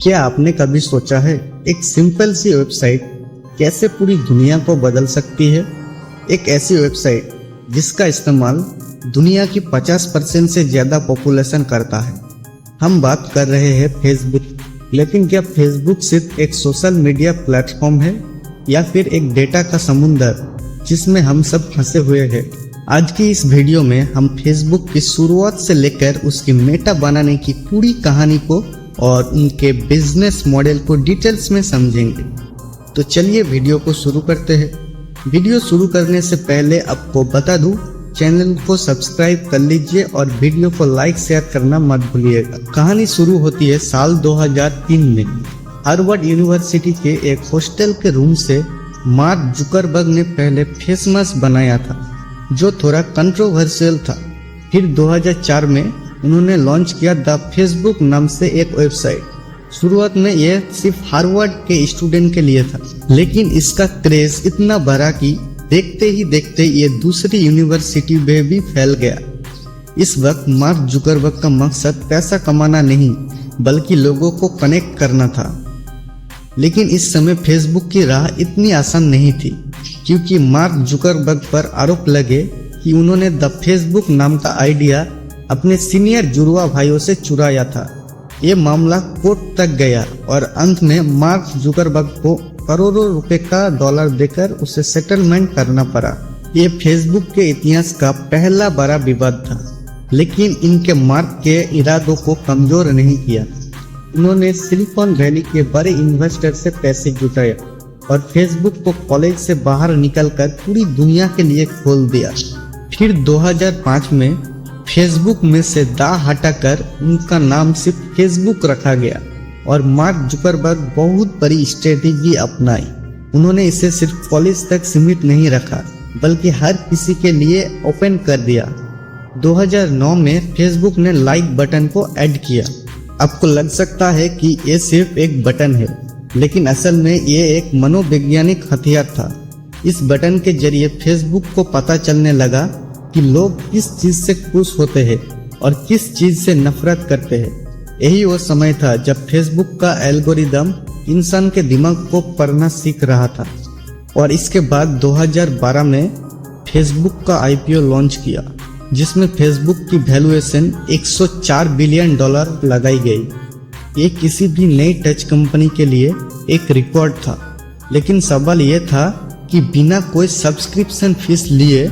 क्या आपने कभी सोचा है एक सिंपल सी वेबसाइट कैसे पूरी दुनिया को बदल सकती है? एक ऐसी वेबसाइट जिसका इस्तेमाल दुनिया की 50% से ज़्यादा पॉपुलेशन करता है। हम बात कर रहे हैं फेसबुक। लेकिन क्या फेसबुक सिर्फ एक सोशल मीडिया प्लेटफॉर्म है या फिर एक डेटा का समुंदर जिसमें हम सब फंसे हुए हैं? आज की इस वीडियो में हम फेसबुक की शुरुआत से लेकर उसकी मेटा बनाने की पूरी कहानी को और उनके बिजनेस मॉडल को डिटेल्स में समझेंगे। तो चलिए वीडियो को शुरू करते हैं। वीडियो शुरू करने से पहले आपको बता दूं, चैनल को सब्सक्राइब कर लीजिए और वीडियो को लाइक शेयर करना मत भूलिएगा। कहानी शुरू होती है साल 2003 में। हार्वर्ड यूनिवर्सिटी के एक हॉस्टल के रूम से मार्क जुकरबर्ग ने पहले फेसमास्क बनाया था जो थोड़ा कंट्रोवर्शियल था। फिर 2004 में उन्होंने लॉन्च किया द फेसबुक नाम से एक वेबसाइट। शुरुआत में यह सिर्फ हार्वर्ड के स्टूडेंट के लिए था, लेकिन इसका क्रेज इतना बढ़ा कि देखते ही देखते ये दूसरी यूनिवर्सिटी में भी फैल गया। इस वक्त मार्क जुकरबर्ग का मकसद पैसा कमाना नहीं बल्कि लोगों को कनेक्ट करना था। लेकिन इस समय फेसबुक की राह इतनी आसान नहीं थी, क्योंकि मार्क जुकरबर्ग पर आरोप लगे कि उन्होंने द फेसबुक नाम का आइडिया अपने सीनियर जुड़वा भाइयों से चुराया था। ये मामला कोर्ट तक गया और अंत में मार्क जुकरबर्ग को करोड़ों रुपए का डॉलर देकर उसे सेटलमेंट करना पड़ा। ये फेसबुक के इतिहास का पहला बड़ा विवाद था, लेकिन इनके मार्क के इरादों को कमजोर नहीं किया। उन्होंने सिलिकॉन वैली के बड़े इन्वेस्टर से पैसे जुटाए और फेसबुक को कॉलेज से बाहर निकलकर पूरी दुनिया के लिए खोल दिया। फिर 2005 में फेसबुक में से दा हटाकर उनका नाम सिर्फ फेसबुक रखा गया और मार्क जुकरबर्ग बहुत बड़ी स्ट्रेटेजी अपनाई। उन्होंने इसे सिर्फ कॉलेज तक सीमित नहीं रखा बल्कि हर किसी के लिए ओपन कर दिया। 2009 में फेसबुक ने लाइक बटन को ऐड किया। आपको लग सकता है कि ये सिर्फ एक बटन है, लेकिन असल में ये एक मनोवैज्ञानिक हथियार था। इस बटन के जरिए फेसबुक को पता चलने लगा कि लोग किस चीज से खुश होते हैं और किस चीज से नफरत करते हैं। यही वो समय था जब फेसबुक का एल्गोरिदम इंसान के दिमाग को पढ़ना सीख रहा था। और इसके बाद 2012 में फेसबुक का आईपीओ लॉन्च किया, जिसमें फेसबुक की वैल्यूएशन $104 बिलियन लगाई गई। ये किसी भी नई टेक कंपनी के लिए एक रिकॉर्ड था। लेकिन सवाल यह था कि बिना कोई सब्सक्रिप्शन फीस लिए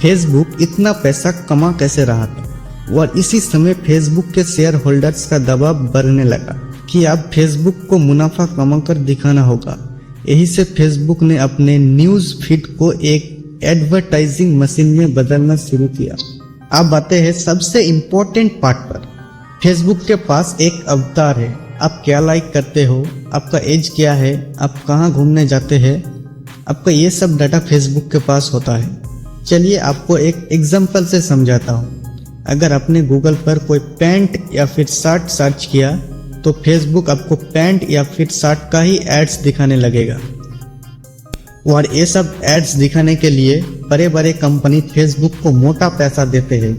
फेसबुक इतना पैसा कमा कैसे रहा था। और इसी समय फेसबुक के शेयर होल्डर्स का दबाव बढ़ने लगा कि अब फेसबुक को मुनाफा कमाकर दिखाना होगा। यही से फेसबुक ने अपने न्यूज फीड को एक एडवर्टाइजिंग मशीन में बदलना शुरू किया। अब आते हैं सबसे इम्पोर्टेंट पार्ट पर। फेसबुक के पास एक अवतार है। आप क्या लाइक करते हो, आपका एज क्या है, आप कहाँ घूमने जाते हैं, आपका ये सब डाटा फेसबुक के पास होता है। चलिए आपको एक एग्जांपल से समझाता हूँ। अगर आपने गूगल पर कोई पैंट या फिर शर्ट सर्च किया तो फेसबुक आपको पैंट या फिर शर्ट का ही एड्स दिखाने लगेगा। और ये सब एड्स दिखाने के लिए बड़े बड़े कंपनी फेसबुक को मोटा पैसा देते हैं,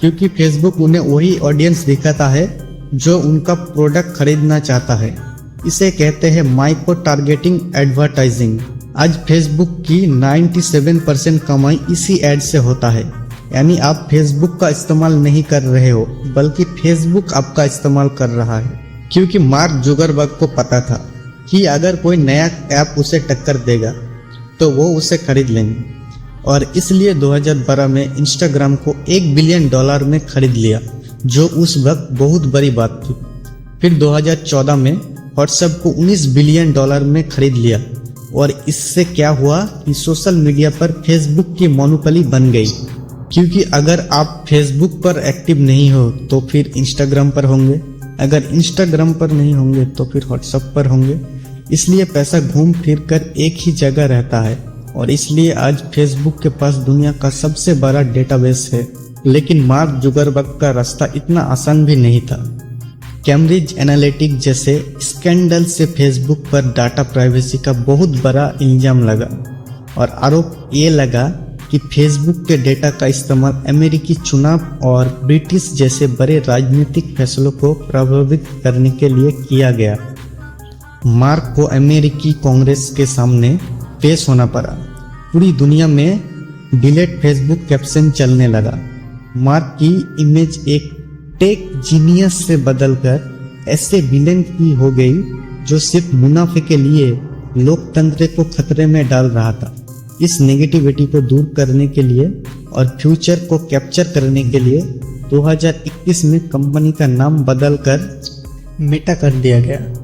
क्योंकि फेसबुक उन्हें वही ऑडियंस दिखाता है जो उनका प्रोडक्ट खरीदना चाहता है। इसे कहते हैं माइक्रो टारगेटिंग एडवर्टाइजिंग। आज फेसबुक की 97% कमाई इसी एड से होता है। यानी आप फेसबुक का इस्तेमाल नहीं कर रहे हो बल्कि फेसबुक आपका इस्तेमाल कर रहा है, क्योंकि मार्क जुकरबर्ग को पता था कि अगर कोई नया ऐप उसे टक्कर देगा तो वो उसे खरीद लेंगे। और इसलिए 2012 में इंस्टाग्राम को $1 बिलियन में खरीद लिया, जो उस वक्त बहुत बड़ी बात थी। फिर 2014 में व्हाट्सएप को $19 बिलियन में खरीद लिया। और इससे क्या हुआ कि सोशल मीडिया पर फेसबुक की मोनोपोली बन गई, क्योंकि अगर आप फेसबुक पर एक्टिव नहीं हो तो फिर इंस्टाग्राम पर होंगे, अगर इंस्टाग्राम पर नहीं होंगे तो फिर व्हाट्सएप पर होंगे। इसलिए पैसा घूम फिर कर एक ही जगह रहता है और इसलिए आज फेसबुक के पास दुनिया का सबसे बड़ा डेटाबेस है। लेकिन मार्क जुकरबर्ग का रास्ता इतना आसान भी नहीं था। कैम्ब्रिज एनालिटिक जैसे स्कैंडल से फेसबुक पर डाटा प्राइवेसी का बहुत बड़ा इल्जाम लगा और आरोप ये लगा कि फेसबुक के डेटा का इस्तेमाल अमेरिकी चुनाव और ब्रिटिश जैसे बड़े राजनीतिक फैसलों को प्रभावित करने के लिए किया गया। मार्क को अमेरिकी कांग्रेस के सामने पेश होना पड़ा। पूरी दुनिया में डिलीट फेसबुक कैप्शन चलने लगा। मार्क की इमेज एक टेक जीनियस से बदलकर ऐसे विलेन की हो गई जो सिर्फ मुनाफे के लिए लोकतंत्र को खतरे में डाल रहा था। इस नेगेटिविटी को दूर करने के लिए और फ्यूचर को कैप्चर करने के लिए 2021 में कंपनी का नाम बदलकर मेटा कर दिया गया।